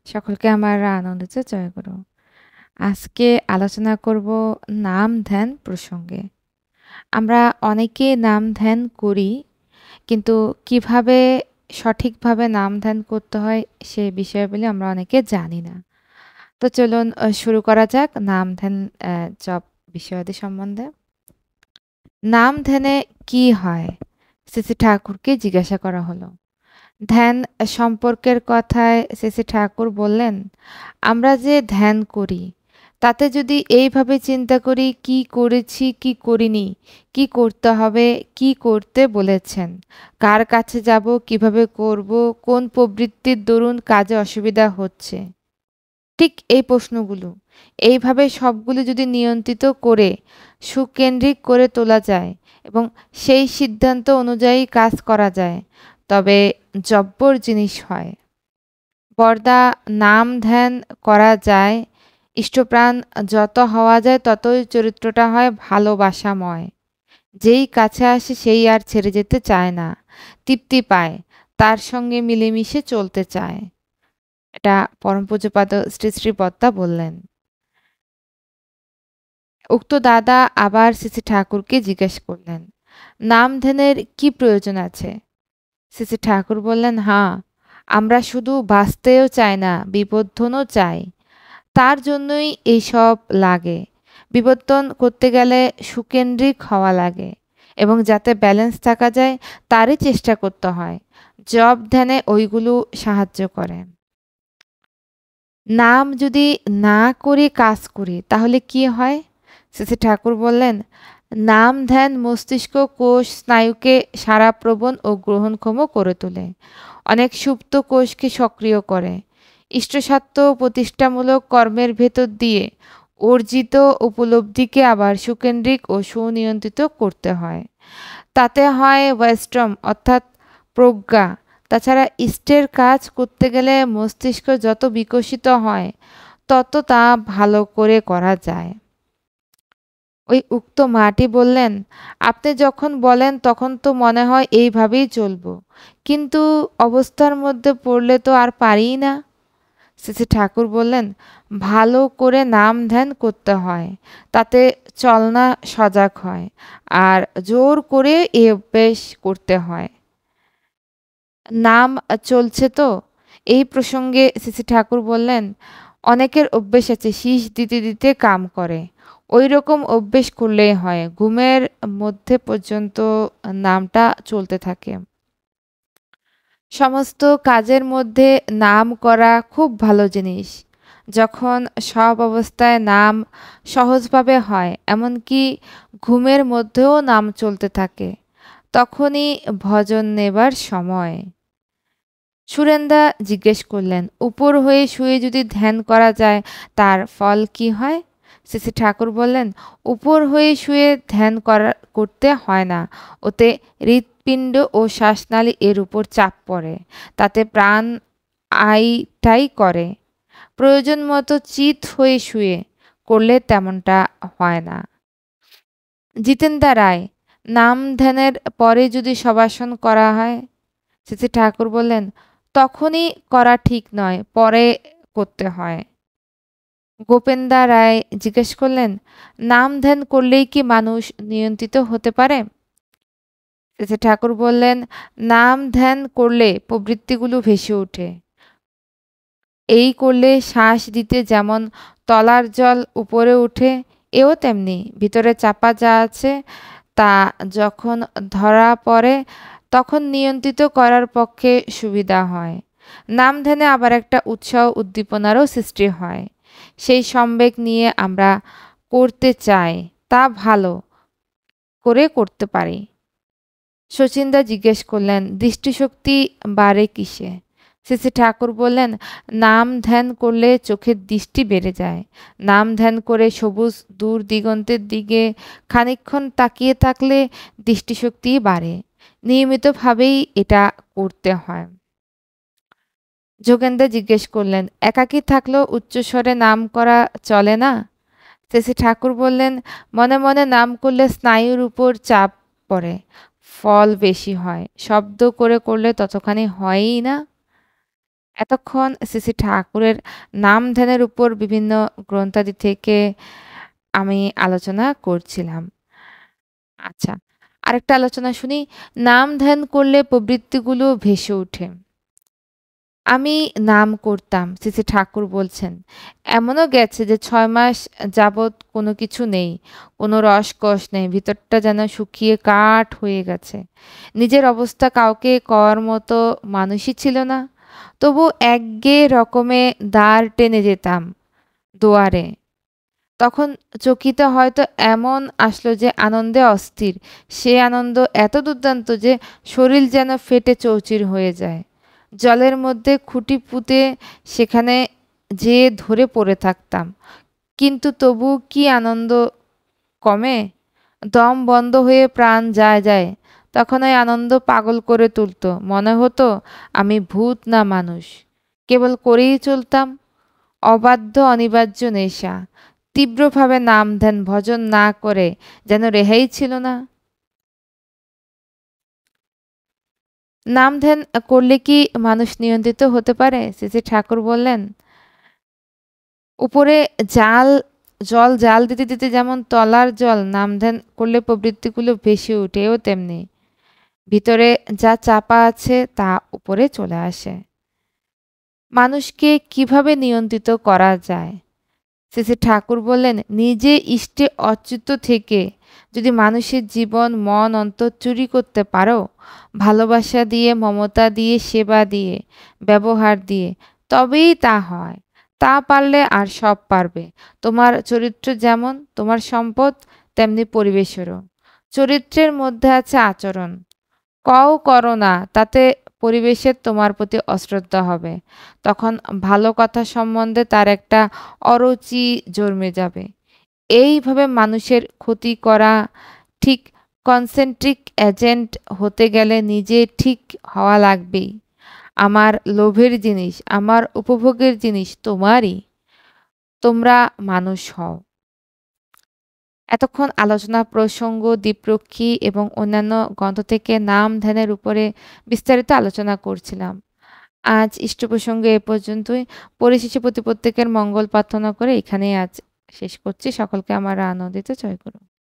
সকলকে আমার আনন্দিত জয়গুরু। আজকে আলোচনা করব নাম ধ্যান প্রসঙ্গে। আমরা অনেকে নাম ধ্যান করি, কিন্তু কিভাবে সঠিকভাবে নাম ধ্যান করতে হয় সে বিষয়গুলি আমরা অনেকে জানি না। তো চলুন শুরু করা যাক নাম ধ্যান জপ বিষয়াদি সম্বন্ধে। নাম ধ্যানে কি হয়? শ্রী ঠাকুরকে জিজ্ঞাসা করা হলো। ধ্যান সম্পর্কের কথায় শ্রী ঠাকুর বললেন, আমরা যে ধ্যান করি তাতে যদি এইভাবে চিন্তা করি কি করেছি কি করিনি, কি করতে হবে, কি করতে বলেছেন, কার কাছে যাব, কিভাবে করব, কোন প্রবৃত্তির দরুন কাজে অসুবিধা হচ্ছে, ঠিক এই প্রশ্নগুলো এইভাবে সবগুলো যদি নিয়ন্ত্রিত করে সুকেন্দ্রিক করে তোলা যায় এবং সেই সিদ্ধান্ত অনুযায়ী কাজ করা যায়, তবে জব্বর জিনিস হয়। বরদা, নাম ধ্যান করা যায়, ইষ্টপ্রাণ যত হওয়া যায় ততই চরিত্রটা হয় ভালোবাসাময়। যেই কাছে আসে সেই আর ছেড়ে যেতে চায় না, তৃপ্তি পায়, তার সঙ্গে মিলেমিশে চলতে চায়। এটা পরম পূজ্যপাদ শ্রী শ্রী বদ্দা বললেন। উক্ত দাদা আবার শ্রী ঠাকুরকে জিজ্ঞেস করলেন, নাম ধ্যানের কি প্রয়োজন আছে? শ্রী ঠাকুর বললেন, হ্যাঁ, আমরা শুধু বাঁচতেও চাই না, বিবর্ধনও চাই। তার জন্যই এইসব লাগে। বিবর্তন করতে গেলে সুকেন্দ্রিক হওয়া লাগে এবং যাতে ব্যালেন্স থাকা যায় তারই চেষ্টা করতে হয়। জব ধ্যানে ওইগুলো সাহায্য করে। নাম যদি না করে কাজ করি তাহলে কি হয়? শ্রী ঠাকুর বললেন, নাম ধ্যান মস্তিষ্ক কোষ স্নায়ুকে সারাপ্রবণ ও গ্রহণক্ষম করে তোলে, অনেক সুপ্ত কোষকে সক্রিয় করে। ইষ্টসাধ্য প্রতিষ্ঠামূলক কর্মের ভেতর দিয়ে অর্জিত উপলব্ধিকে আবার সুকেন্দ্রিক ও সুনিয়ন্ত্রিত করতে হয়। তাতে হয় ওয়েস্ট্রম অর্থাৎ প্রজ্ঞা। তাছাড়া ইষ্টের কাজ করতে গেলে মস্তিষ্ক যত বিকশিত হয় তত তা ভালো করে করা যায়। ওই উক্ত মাটি বললেন, আপনি যখন বলেন তখন তো মনে হয় এইভাবেই চলবো, কিন্তু অবস্থার মধ্যে পড়লে তো আর পারিই না। শ্রী ঠাকুর বললেন, ভালো করে নাম ধ্যান করতে হয়, তাতে চলনা সজাগ হয়, আর জোর করে এ অভ্যেস করতে হয়। নাম চলছে তো? এই প্রসঙ্গে শ্রী ঠাকুর বললেন, অনেকের অভ্যেস আছে শীষ দিতে দিতে কাম করে, ওই রকম অভ্যেস করলেই হয়, ঘুমের মধ্যে পর্যন্ত নামটা চলতে থাকে। সমস্ত কাজের মধ্যে নাম করা খুব ভালো জিনিস। যখন সব অবস্থায় নাম সহজভাবে হয়, এমনকি ঘুমের মধ্যেও নাম চলতে থাকে, তখনই ভজন নেবার সময়। সুরেন্দা জিজ্ঞেস করলেন, উপর হয়ে শুয়ে যদি ধ্যান করা যায় তার ফল কি হয়? শ্রী ঠাকুর বললেন, উপর হয়ে শুয়ে ধ্যান করতে হয় না, ওতে হৃৎপিণ্ড ও শ্বাসনালী এর উপর চাপ পড়ে, তাতে প্রাণ আইটাই করে। প্রয়োজন মতো চিত হয়ে শুয়ে করলে তেমনটা হয় না। জিতেন্দা রায়, নাম ধ্যানের পরে যদি শবাসন করা হয়? শ্রী ঠাকুর বললেন, তখনই করা ঠিক নয়, পরে করতে হয়। গোপেন্দা রায় জিজ্ঞেস করলেন, নাম ধ্যান করলেই কি মানুষ নিয়ন্ত্রিত হতে পারে? শ্রী ঠাকুর বললেন, নাম ধ্যান করলে প্রবৃত্তিগুলো ভেসে ওঠে। এই করলে শ্বাস দিতে যেমন তলার জল উপরে ওঠে, এও তেমনি ভিতরে চাপা যা আছে তা যখন ধরা পড়ে তখন নিয়ন্ত্রিত করার পক্ষে সুবিধা হয়। নাম ধ্যানে আবার একটা উৎসাহ উদ্দীপনারও সৃষ্টি হয়। সেই সম্বেগ নিয়ে আমরা করতে চাই, তা ভালো করে করতে পারি। শচীনদা জিজ্ঞেস করলেন, দৃষ্টিশক্তি বাড়ে কিসে? শ্রী ঠাকুর বললেন, নাম ধ্যান করলে চোখের দৃষ্টি বেড়ে যায়। নাম ধ্যান করে সবুজ দূর দিগন্তের দিকে খানিকক্ষণ তাকিয়ে থাকলে দৃষ্টিশক্তি বাড়ে। নিয়মিতভাবেই এটা করতে হয়। যোগেন্দ্র জিজ্ঞেস করলেন, একাকী থাকলেও উচ্চস্বরে নাম করা চলে না? শ্রী ঠাকুর বললেন, মনে মনে নাম করলে স্নায়ুর উপর চাপ পড়ে, ফল বেশি হয়, শব্দ করে করলে ততখানি হয়ই না। এতক্ষণ শ্রী শ্রী ঠাকুরের নাম ধ্যানের উপর বিভিন্ন গ্রন্থাদি থেকে আমি আলোচনা করছিলাম। আচ্ছা, আরেকটা আলোচনা শুনি। নাম ধ্যান করলে প্রবৃত্তিগুলো ভেসে ওঠে। আমি নাম করতাম, শ্রী শ্রী ঠাকুর বলছেন। এমনও গেছে যে ৬ মাস যাবৎ কোনো কিছু নেই, কোনো রসকস নেই। ভিতরটা যেন শুকিয়ে কাঠ হয়ে গেছে। নিজের অবস্থা কাউকে কওয়ার মতো মানুষই ছিল না। তবু একঘেয়ে রকমে দাঁড় টেনে যেতাম দুয়ারে। তখন চকিতে হয়তো এমন আসলো যে আনন্দে অস্থির। সে আনন্দ এত দুর্দান্ত যে শরীর যেন ফেটে চৌচির হয়ে যায়। জলের মধ্যে খুঁটি পুঁতে সেখানে যেয়ে ধরে পড়ে থাকতাম। কিন্তু তবু কি আনন্দ কমে? দম বন্ধ হয়ে প্রাণ যায় যায়। তখন ওই আনন্দ পাগল করে তুলতো। মনে হতো আমি ভূত না মানুষ। কেবল করেই চলতাম। অবাধ্য অনিবার্য নেশা। তীব্রভাবে নাম ধ্যান ভজন না করে যেন রেহাই ছিল না। নাম ধ্যান করলে কি মানুষ নিয়ন্ত্রিত হতে পারে? শ্রী শ্রী ঠাকুর বললেন, উপরে জাল জল জাল দিতে দিতে যেমন তলার জল নাম ধ্যান করলে প্রবৃত্তিগুলো ভেসে ওঠে, ও তেমনি ভিতরে যা চাপা আছে তা উপরে চলে আসে। মানুষকে কিভাবে নিয়ন্ত্রিত করা যায়? শ্রী শ্রী ঠাকুর বললেন, নিজে ইষ্টে অচ্যুত থেকে যদি মানুষের জীবন মন অন্তর চুরি করতে পারো, ভালোবাসা দিয়ে, মমতা দিয়ে, সেবা দিয়ে, ব্যবহার দিয়ে, তবেই তা হয়। তা পারলে আর সব পারবে। তোমার চরিত্র যেমন তোমার সম্পদ, তেমনি পরিবেশেরও। চরিত্রের মধ্যে আছে আচরণ। কও করো না, তাতে পরিবেশের তোমার প্রতি অশ্রদ্ধা হবে। তখন ভালো কথা সম্বন্ধে তার একটা অরুচি জন্মে যাবে। এইভাবে মানুষের ক্ষতি করা ঠিক। কনসেন্ট্রিক এজেন্ট হতে গেলে নিজে ঠিক হওয়া লাগবেই। আমার লোভের জিনিস, আমার উপভোগের জিনিস তোমারই। তোমরা মানুষ হও। এতক্ষণ আলোচনা প্রসঙ্গ, দ্বীপরক্ষী এবং অন্যান্য গ্রন্থ থেকে নাম ধ্যানের উপরে বিস্তারিত আলোচনা করছিলাম। আজ ইষ্ট প্রসঙ্গে এ পর্যন্তই। পরিশেষে প্রতি প্রত্যেকের মঙ্গল প্রার্থনা করে এখানেই আজ শেষ করছি। সকলকে আমার আনন্দিত জয় গুরু।